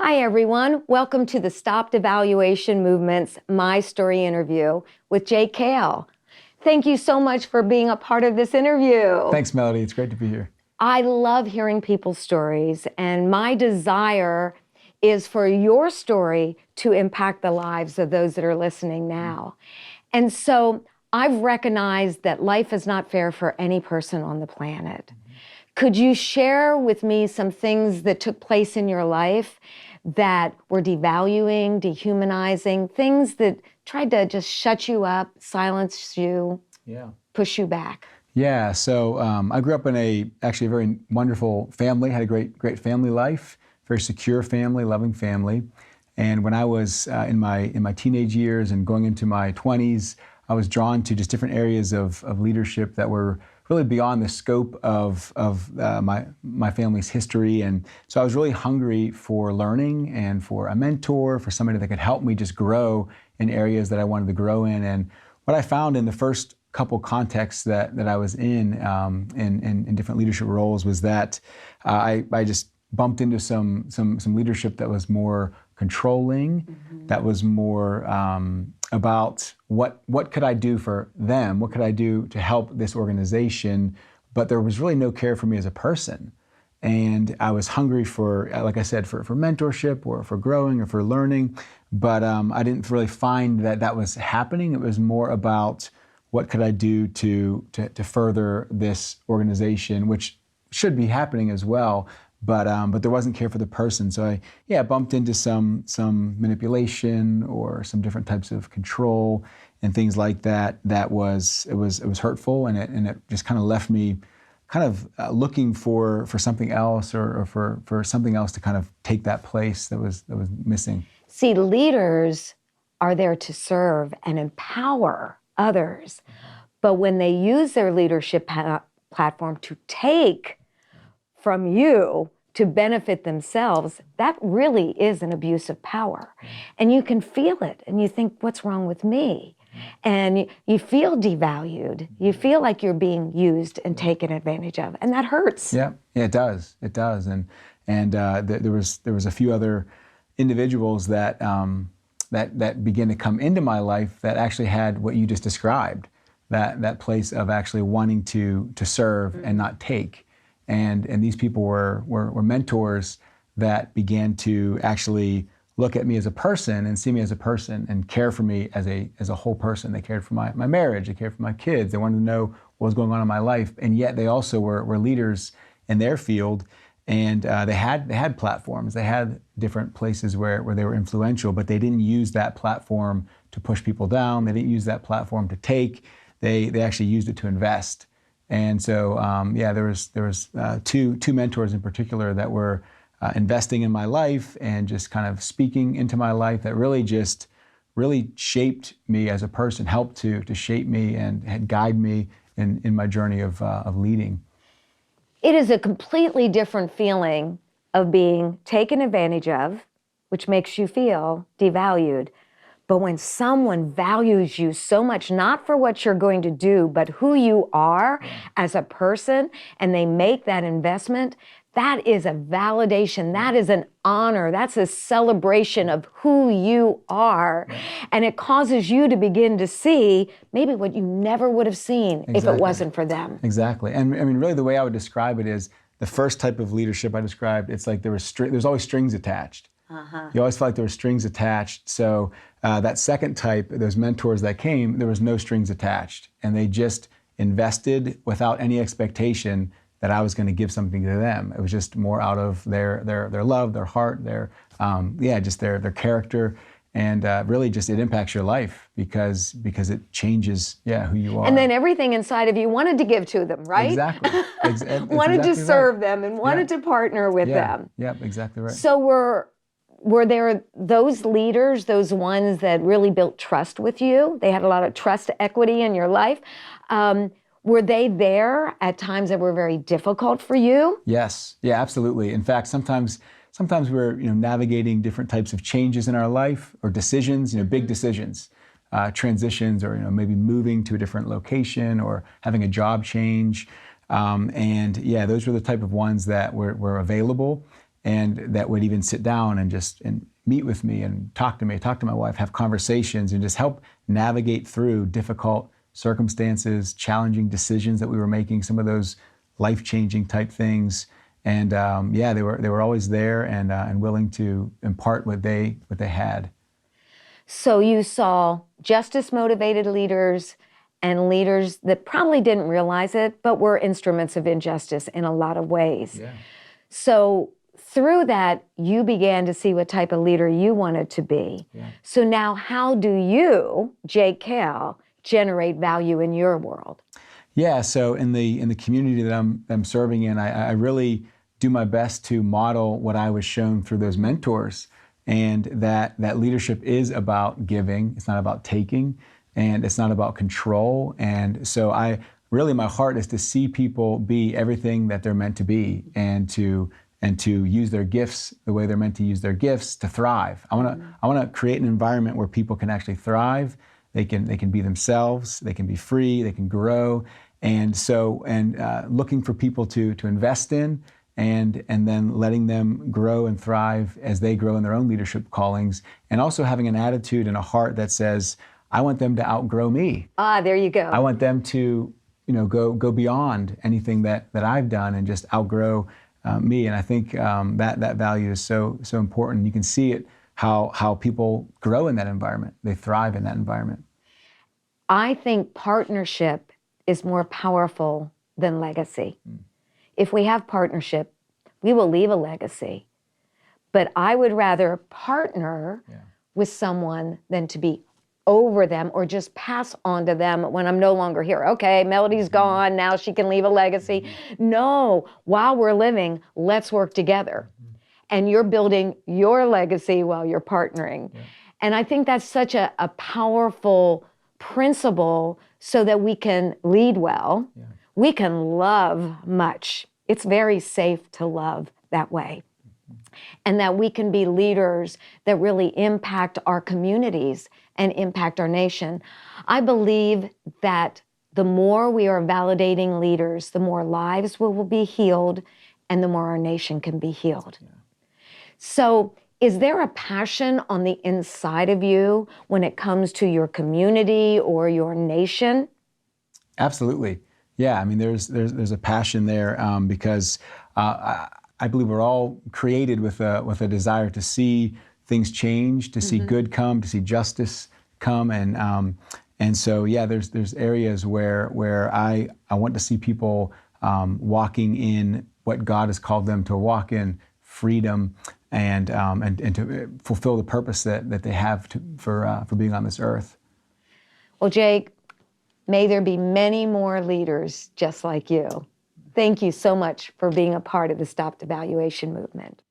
Hi, everyone. Welcome to the Stop Devaluation Movement's My Story interview with Jake Kail. Thank you so much for being a part of this interview. Thanks, Melody. It's great to be here. I love hearing people's stories, and my desire is for your story to impact the lives of those that are listening now. And so I've recognized that life is not fair for any person on the planet. Could you share with me some things that took place in your life that were devaluing, dehumanizing, things that tried to just shut you up, silence you, push you back? Yeah, so I grew up in actually a very wonderful family, had a great family life, very secure family, loving family. And when I was in my teenage years and going into my 20s, I was drawn to just different areas of leadership that were really beyond the scope of my family's history. And so I was really hungry for learning and for a mentor, for somebody that could help me just grow in areas that I wanted to grow in. And what I found in the first couple contexts that I was in different leadership roles was that I just bumped into some leadership that was more controlling, that was more about what could I do for them, what could I do to help this organization, but there was really no care for me as a person. And I was hungry for, like I said, for mentorship or for growing or for learning, but I didn't really find that was happening. It was more about what could I do to further this organization, which should be happening as well. But there wasn't care for the person. So I bumped into some manipulation or some different types of control and things like that. It was hurtful, and it just kind of left me kind of looking for something else or for something else to kind of take that place that was missing. See, leaders are there to serve and empower others, but when they use their leadership platform to take from you to benefit themselves, that really is an abuse of power. And you can feel it, and you think, what's wrong with me? And you feel devalued. You feel like you're being used and taken advantage of, and that hurts. Yeah, it does. It does. And there was a few other individuals that began to come into my life that actually had what you just described, that place of actually wanting to serve and not take. And these people were mentors that began to actually look at me as a person and see me as a person and care for me as a whole person. They cared for my marriage, they cared for my kids, they wanted to know what was going on in my life, and yet they also were leaders in their field, and they had platforms, they had different places where they were influential, but they didn't use that platform to push people down, they didn't use that platform to take, they actually used it to invest. And so, there was two mentors in particular that were investing in my life and just kind of speaking into my life that really shaped me as a person, helped to shape me and had guide me in my journey of leading. It is a completely different feeling of being taken advantage of, which makes you feel devalued. But when someone values you so much, not for what you're going to do, but who you are as a person, and they make that investment, that is a validation, that is an honor, that's a celebration of who you are. And it causes you to begin to see maybe what you never would have seen if it wasn't for them. Exactly. And I mean, really the way I would describe it is the first type of leadership I described, it's like there's always strings attached. You always felt like there were strings attached. So that second type, those mentors that came, there was no strings attached. And they just invested without any expectation that I was going to give something to them. It was just more out of their love, their heart, just their character. And really just it impacts your life because it changes, who you are. And then everything inside of you wanted to give to them, right? Exactly. Wanted to serve them and wanted to partner with them. Yeah, exactly right. So were there those leaders, those ones that really built trust with you? They had a lot of trust equity in your life. Were they there at times that were very difficult for you? Yes, yeah, absolutely. In fact, sometimes we're navigating different types of changes in our life or decisions, big decisions, transitions, or maybe moving to a different location or having a job change. Those were the type of ones that were available. and that would even sit down and just meet with me and talk to me, talk to my wife, have conversations, and just help navigate through difficult circumstances, challenging decisions that we were making, some of those life-changing type things. And yeah, they were always there and willing to impart what they had. So you saw justice-motivated leaders and leaders that probably didn't realize it, but were instruments of injustice in a lot of ways. Yeah. So through that, you began to see what type of leader you wanted to be. Yeah. So now how do you, Jake Kail, generate value in your world? Yeah, so in the community that I'm serving in, I really do my best to model what I was shown through those mentors, and that leadership is about giving. It's not about taking, and it's not about control. And so my heart is to see people be everything that they're meant to be, and to use their gifts the way they're meant to use their gifts to thrive. I want to create an environment where people can actually thrive. They can be themselves. They can be free. They can grow. And so looking for people to invest in, and then letting them grow and thrive as they grow in their own leadership callings, and also having an attitude and a heart that says, I want them to outgrow me. Ah, there you go. I want them to, go beyond anything that I've done and just outgrow me. And I think that value is so important. You can see it how people grow in that environment. They thrive in that environment. I think partnership is more powerful than legacy. If we have partnership, we will leave a legacy. But I would rather partner with someone than to be over them or just pass on to them when I'm no longer here. Okay, Melody's gone, now she can leave a legacy. No, while we're living, let's work together. And you're building your legacy while you're partnering. And I think that's such a powerful principle, so that we can lead well. We can love much. It's very safe to love that way. And that we can be leaders that really impact our communities and impact our nation. I believe that the more we are validating leaders, the more lives will be healed, and the more our nation can be healed. So is there a passion on the inside of you when it comes to your community or your nation? Absolutely. Yeah, I mean, there's a passion there because I believe we're all created with a desire to see things change, to see good come, to see justice come, and so yeah, there's areas where I want to see people walking in what God has called them to walk in, freedom, and to fulfill the purpose that they have for being on this earth. Well, Jake, may there be many more leaders just like you. Thank you so much for being a part of the Stop Devaluation movement.